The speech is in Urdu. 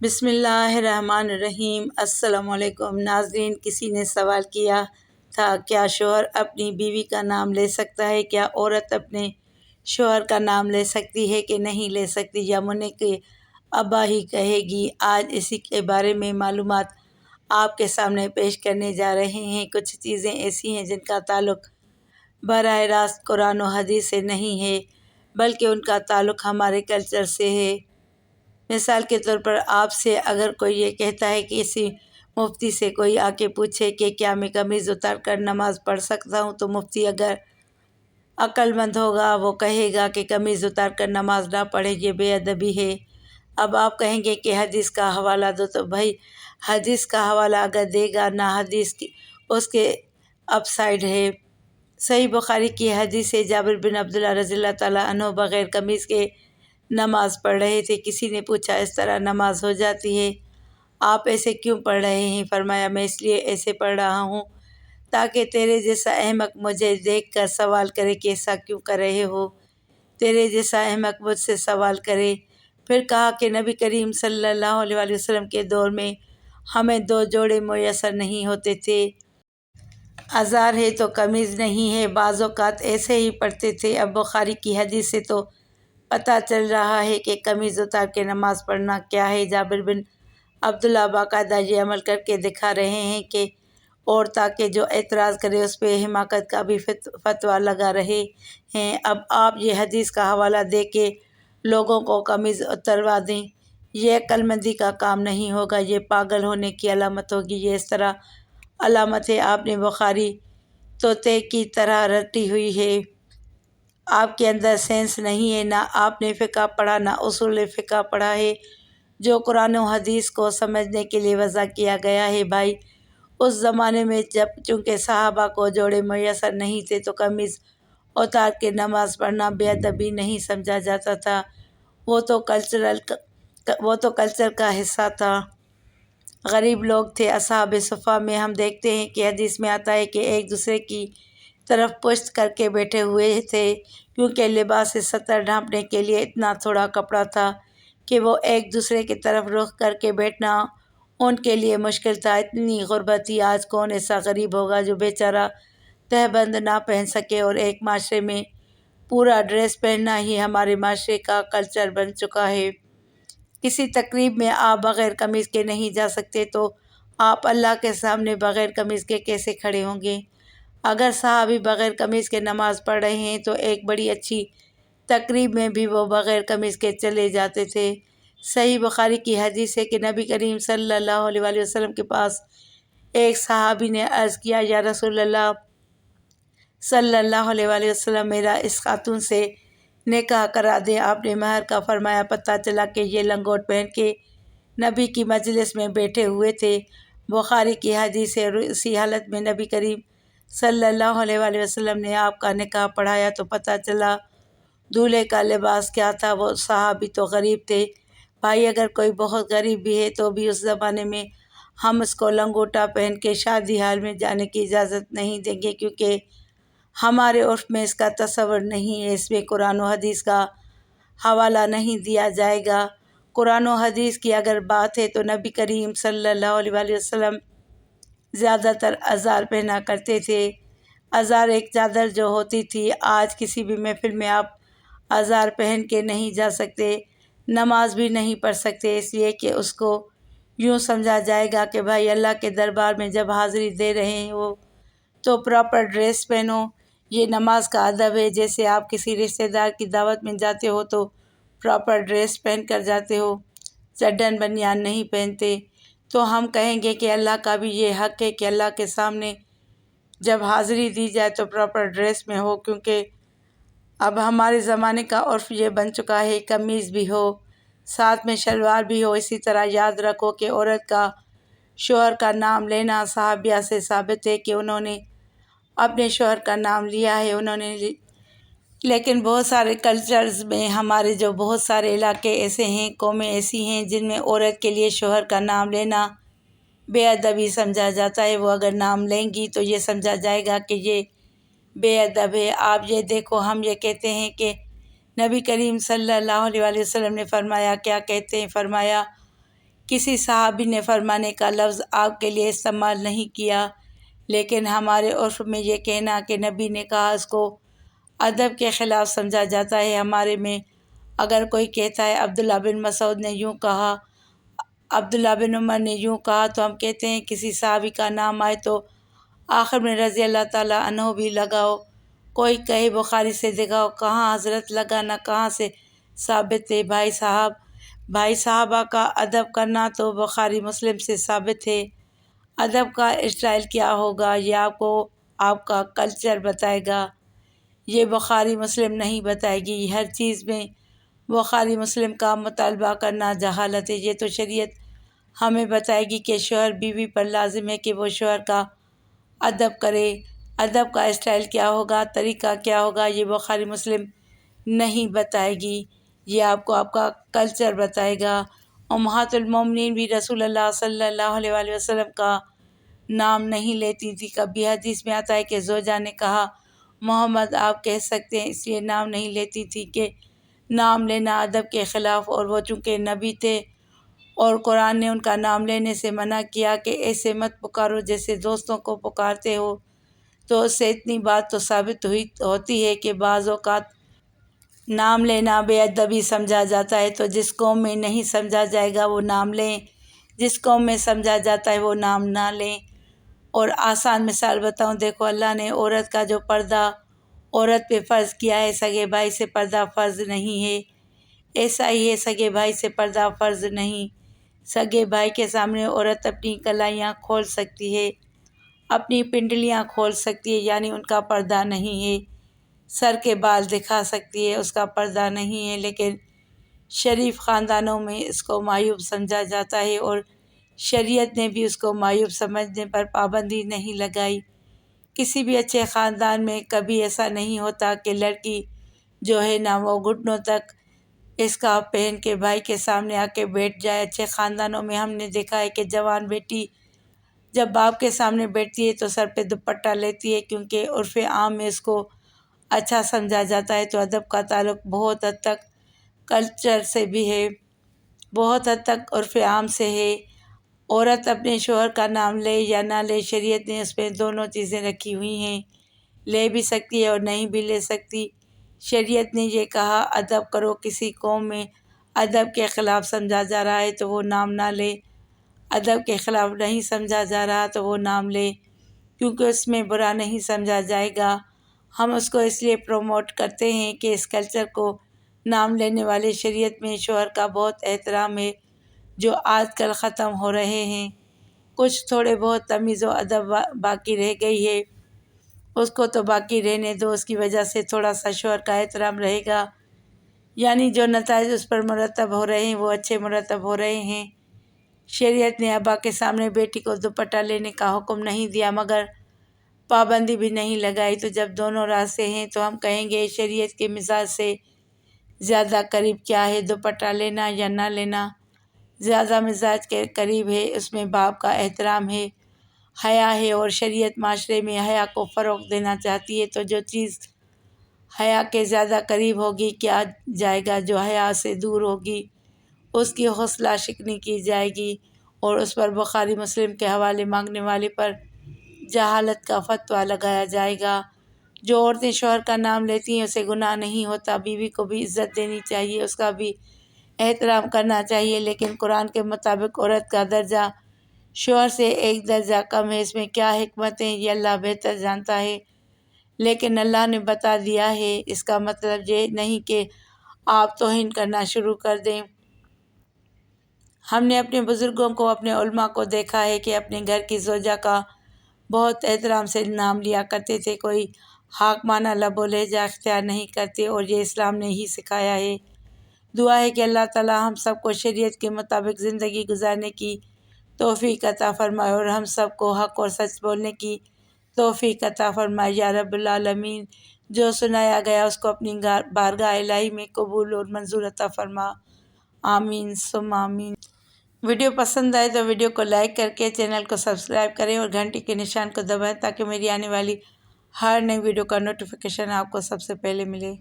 بسم اللہ الرحمن الرحیم۔ السلام علیکم ناظرین، کسی نے سوال کیا تھا کیا شوہر اپنی بیوی کا نام لے سکتا ہے؟ کیا عورت اپنے شوہر کا نام لے سکتی ہے کہ نہیں لے سکتی، یا منع کے ابا ہی کہے گی؟ آج اسی کے بارے میں معلومات آپ کے سامنے پیش کرنے جا رہے ہیں۔ کچھ چیزیں ایسی ہیں جن کا تعلق براہ راست قرآن و حدیث سے نہیں ہے، بلکہ ان کا تعلق ہمارے کلچر سے ہے۔ مثال کے طور پر آپ سے اگر کوئی یہ کہتا ہے کہ کسی مفتی سے کوئی آ کے پوچھے کہ کیا میں قمیض اتار کر نماز پڑھ سکتا ہوں، تو مفتی اگر عقل مند ہوگا وہ کہے گا کہ قمیض اتار کر نماز نہ پڑھے، یہ بے ادبی ہے۔ اب آپ کہیں گے کہ حدیث کا حوالہ دو، تو بھائی حدیث کا حوالہ اگر دے گا نہ حدیث کی اس کے اپ سائڈ ہے۔ صحیح بخاری کی حدیث ہے، جابر بن عبداللہ رضی اللہ تعالیٰ عنہ بغیر قمیض کے نماز پڑھ رہے تھے۔ کسی نے پوچھا اس طرح نماز ہو جاتی ہے؟ آپ ایسے کیوں پڑھ رہے ہیں؟ فرمایا میں اس لیے ایسے پڑھ رہا ہوں تاکہ تیرے جیسا احمق مجھے دیکھ کر سوال کرے کہ ایسا کیوں کر رہے ہو، تیرے جیسا احمق مجھ سے سوال کرے۔ پھر کہا کہ نبی کریم صلی اللہ علیہ وسلم کے دور میں ہمیں 2 جوڑے میسر نہیں ہوتے تھے، ازار ہے تو قمیض نہیں ہے، بعض اوقات ایسے ہی پڑھتے تھے۔ اب بخاری کی حدیث سے تو پتہ چل رہا ہے کہ قمیض اتار کے نماز پڑھنا کیا ہے۔ جابر بن عبداللہ باقاعدہ یہ عمل کر کے دکھا رہے ہیں کہ اور تاکہ جو اعتراض کرے اس پہ حماقت کا بھی فتویٰ لگا رہے ہیں۔ اب آپ یہ حدیث کا حوالہ دے کے لوگوں کو قمیض اتروا دیں، یہ عقل مندی کا کام نہیں ہوگا، یہ پاگل ہونے کی علامت ہوگی۔ یہ اس طرح علامت ہے آپ نے بخاری طوطے کی طرح رٹی ہوئی ہے، آپ کے اندر سینس نہیں ہے، نہ آپ نے فقہ پڑھا نہ اصول فقہ پڑھا ہے جو قرآن و حدیث کو سمجھنے کے لیے وضع کیا گیا ہے۔ بھائی اس زمانے میں جب چونکہ صحابہ کو جوڑے میسر نہیں تھے تو قمیض اتار کے نماز پڑھنا بے ادبی نہیں سمجھا جاتا تھا، وہ تو کلچر کا حصہ تھا۔ غریب لوگ تھے اصحاب صفہ میں، ہم دیکھتے ہیں کہ حدیث میں آتا ہے کہ ایک دوسرے کی طرف پشت کر کے بیٹھے ہوئے تھے، کیونکہ لباس ستر ڈھانپنے کے لیے اتنا تھوڑا کپڑا تھا کہ وہ ایک دوسرے کی طرف رخ کر کے بیٹھنا ان کے لیے مشکل تھا۔ اتنی غربت تھی، آج کون ایسا غریب ہوگا جو بیچارہ تہبند نہ پہن سکے، اور ایک معاشرے میں پورا ڈریس پہننا ہی ہمارے معاشرے کا کلچر بن چکا ہے۔ کسی تقریب میں آپ بغیر قمیض کے نہیں جا سکتے، تو آپ اللہ کے سامنے بغیر قمیض کے کیسے کھڑے ہوں گے؟ اگر صحابی بغیر قمیض کے نماز پڑھ رہے ہیں تو ایک بڑی اچھی تقریب میں بھی وہ بغیر قمیض کے چلے جاتے تھے۔ صحیح بخاری کی حدیث ہے کہ نبی کریم صلی اللہ علیہ وسلم کے پاس ایک صحابی نے عرض کیا، یا رسول اللہ صلی اللہ علیہ وسلم، میرا اس خاتون سے نکاح کرا دیں۔ آپ نے مہر کا فرمایا۔ پتہ چلا کہ یہ لنگوٹ پہن کے نبی کی مجلس میں بیٹھے ہوئے تھے۔ بخاری کی حدیث ہے، اسی حالت میں نبی کریم صلی اللہ علیہ وسلم نے آپ کا نکاح پڑھایا تو پتہ چلا دولہے کا لباس کیا تھا۔ وہ صحابی تو غریب تھے۔ بھائی اگر کوئی بہت غریب بھی ہے تو بھی اس زمانے میں ہم اس کو لنگوٹا پہن کے شادی حال میں جانے کی اجازت نہیں دیں گے، کیونکہ ہمارے عرف میں اس کا تصور نہیں ہے، اس میں قرآن و حدیث کا حوالہ نہیں دیا جائے گا۔ قرآن و حدیث کی اگر بات ہے تو نبی کریم صلی اللہ علیہ وسلم زیادہ تر ازار پہنا کرتے تھے۔ ازار ایک چادر جو ہوتی تھی، آج کسی بھی محفل میں آپ ازار پہن کے نہیں جا سکتے، نماز بھی نہیں پڑھ سکتے، اس لیے کہ اس کو یوں سمجھا جائے گا کہ بھائی اللہ کے دربار میں جب حاضری دے رہے ہو تو پراپر ڈریس پہنو، یہ نماز کا ادب ہے۔ جیسے آپ کسی رشتہ دار کی دعوت میں جاتے ہو تو پراپر ڈریس پہن کر جاتے ہو، چڈن بنیان نہیں پہنتے، تو ہم کہیں گے کہ اللہ کا بھی یہ حق ہے کہ اللہ کے سامنے جب حاضری دی جائے تو پراپر ڈریس میں ہو، کیونکہ اب ہمارے زمانے کا عرف یہ بن چکا ہے قمیض بھی ہو ساتھ میں شلوار بھی ہو۔ اسی طرح یاد رکھو کہ عورت کا شوہر کا نام لینا صحابیہ سے ثابت ہے کہ انہوں نے اپنے شوہر کا نام لیا ہے، لیکن بہت سارے کلچرز میں ہمارے جو بہت سارے علاقے ایسے ہیں، قومیں ایسی ہیں جن میں عورت کے لیے شوہر کا نام لینا بے ادبی سمجھا جاتا ہے۔ وہ اگر نام لیں گی تو یہ سمجھا جائے گا کہ یہ بے ادب ہے۔ آپ یہ دیکھو، ہم یہ کہتے ہیں کہ نبی کریم صلی اللہ علیہ وسلم نے فرمایا، کیا کہتے ہیں؟ فرمایا کسی صحابی نے فرمانے کا لفظ آپ کے لیے استعمال نہیں کیا، لیکن ہمارے عرف میں یہ کہنا کہ نبی نے کہا اس کو ادب کے خلاف سمجھا جاتا ہے۔ ہمارے میں اگر کوئی کہتا ہے عبداللہ بن مسعود نے یوں کہا، عبداللہ بن عمر نے یوں کہا، تو ہم کہتے ہیں کسی صحابی کا نام آئے تو آخر میں رضی اللہ تعالیٰ عنہ بھی لگاؤ۔ کوئی کہے بخاری سے دکھاؤ، کہاں حضرت لگا، نہ کہاں سے ثابت ہے۔ بھائی صحابہ کا ادب کرنا تو بخاری مسلم سے ثابت ہے۔ ادب کا اسٹائل کیا ہوگا یہ آپ کا کلچر بتائے گا، یہ بخاری مسلم نہیں بتائے گی۔ ہر چیز میں بخاری مسلم کا مطالبہ کرنا جہالت ہے۔ یہ تو شریعت ہمیں بتائے گی کہ شوہر بیوی پر لازم ہے کہ وہ شوہر کا ادب کرے۔ ادب کا اسٹائل کیا ہوگا، طریقہ کیا ہوگا، یہ بخاری مسلم نہیں بتائے گی، یہ آپ کا کلچر بتائے گا۔ امہات المومنین بھی رسول اللہ صلی اللہ علیہ وآلہ وسلم کا نام نہیں لیتی تھی۔ کبھی حدیث میں آتا ہے کہ زوجہ نے کہا محمد آپ کہہ سکتے ہیں، اس لیے نام نہیں لیتی تھی کہ نام لینا ادب کے خلاف، اور وہ چونکہ نبی تھے اور قرآن نے ان کا نام لینے سے منع کیا کہ ایسے مت پکارو جیسے دوستوں کو پکارتے ہو، تو اس سے اتنی بات تو ثابت ہوتی ہے کہ بعض اوقات نام لینا بے ادبی سمجھا جاتا ہے۔ تو جس قوم میں نہیں سمجھا جائے گا وہ نام لیں، جس قوم میں سمجھا جاتا ہے وہ نام نہ لیں۔ اور آسان مثال بتاؤں، دیکھو اللہ نے عورت کا جو پردہ عورت پہ فرض کیا ہے، سگے بھائی سے پردہ فرض نہیں ہے۔ ایسا ہی ہے، سگے بھائی سے پردہ فرض نہیں۔ سگے بھائی کے سامنے عورت اپنی کلائیاں کھول سکتی ہے، اپنی پنڈلیاں کھول سکتی ہے، یعنی ان کا پردہ نہیں ہے۔ سر کے بال دکھا سکتی ہے، اس کا پردہ نہیں ہے، لیکن شریف خاندانوں میں اس کو معیوب سمجھا جاتا ہے، اور شریعت نے بھی اس کو معیوب سمجھنے پر پابندی نہیں لگائی۔ کسی بھی اچھے خاندان میں کبھی ایسا نہیں ہوتا کہ لڑکی جو ہے نا وہ گھٹنوں تک اسکارف پہن کے بھائی کے سامنے آ کے بیٹھ جائے۔ اچھے خاندانوں میں ہم نے دیکھا ہے کہ جوان بیٹی جب باپ کے سامنے بیٹھتی ہے تو سر پہ دوپٹہ لیتی ہے، کیونکہ عرف عام میں اس کو اچھا سمجھا جاتا ہے۔ تو ادب کا تعلق بہت حد تک کلچر سے بھی ہے، بہت حد تک عرف عام سے ہے۔ عورت اپنے شوہر کا نام لے یا نہ لے، شریعت نے اس میں دونوں چیزیں رکھی ہوئی ہیں، لے بھی سکتی ہے اور نہیں بھی لے سکتی۔ شریعت نے یہ کہا ادب کرو، کسی قوم میں ادب کے خلاف سمجھا جا رہا ہے تو وہ نام نہ لے، ادب کے خلاف نہیں سمجھا جا رہا تو وہ نام لے، کیونکہ اس میں برا نہیں سمجھا جائے گا۔ ہم اس کو اس لیے پروموٹ کرتے ہیں کہ اس کلچر کو نام لینے والے شریعت میں شوہر کا بہت احترام ہے، جو آج کل ختم ہو رہے ہیں۔ کچھ تھوڑے بہت تمیز و ادب باقی رہ گئی ہے، اس کو تو باقی رہنے دو، اس کی وجہ سے تھوڑا سا شوہر کا احترام رہے گا، یعنی جو نتائج اس پر مرتب ہو رہے ہیں وہ اچھے مرتب ہو رہے ہیں۔ شریعت نے ابا کے سامنے بیٹی کو دوپٹہ لینے کا حکم نہیں دیا، مگر پابندی بھی نہیں لگائی۔ تو جب دونوں راستے ہیں تو ہم کہیں گے شریعت کے مزاج سے زیادہ قریب کیا ہے، دوپٹہ لینا یا نہ لینا؟ زیادہ مزاج کے قریب ہے، اس میں باپ کا احترام ہے، حیا ہے، اور شریعت معاشرے میں حیا کو فروغ دینا چاہتی ہے۔ تو جو چیز حیا کے زیادہ قریب ہوگی کیا جائے گا، جو حیا سے دور ہوگی اس کی حوصلہ شکنی کی جائے گی، اور اس پر بخاری مسلم کے حوالے مانگنے والے پر جہالت کا فتویٰ لگایا جائے گا۔ جو عورتیں شوہر کا نام لیتی ہیں اسے گناہ نہیں ہوتا، بیوی کو بھی عزت دینی چاہیے، اس کا بھی احترام کرنا چاہیے، لیکن قرآن کے مطابق عورت کا درجہ شوہر سے ایک درجہ کم ہے۔ اس میں کیا حکمت ہے یہ اللہ بہتر جانتا ہے، لیکن اللہ نے بتا دیا ہے، اس کا مطلب یہ نہیں کہ آپ توہین کرنا شروع کر دیں۔ ہم نے اپنے بزرگوں کو، اپنے علماء کو دیکھا ہے کہ اپنے گھر کی زوجہ کا بہت احترام سے نام لیا کرتے تھے، کوئی حاکمانہ لب و لہجہ اختیار نہیں کرتے، اور یہ اسلام نے ہی سکھایا ہے۔ دعا ہے کہ اللہ تعالی ہم سب کو شریعت کے مطابق زندگی گزارنے کی توفیق عطا فرمائے، اور ہم سب کو حق اور سچ بولنے کی توفیق عطا فرمائے یا رب العالمین۔ جو سنایا گیا اس کو اپنی بارگاہ الہی میں قبول اور منظور عطا فرما، آمین ثم آمین۔ ویڈیو پسند آئے تو ویڈیو کو لائک کر کے چینل کو سبسکرائب کریں اور گھنٹی کے نشان کو دبائیں تاکہ میری آنے والی ہر نئی ویڈیو کا نوٹیفیکیشن آپ کو سب سے پہلے ملے۔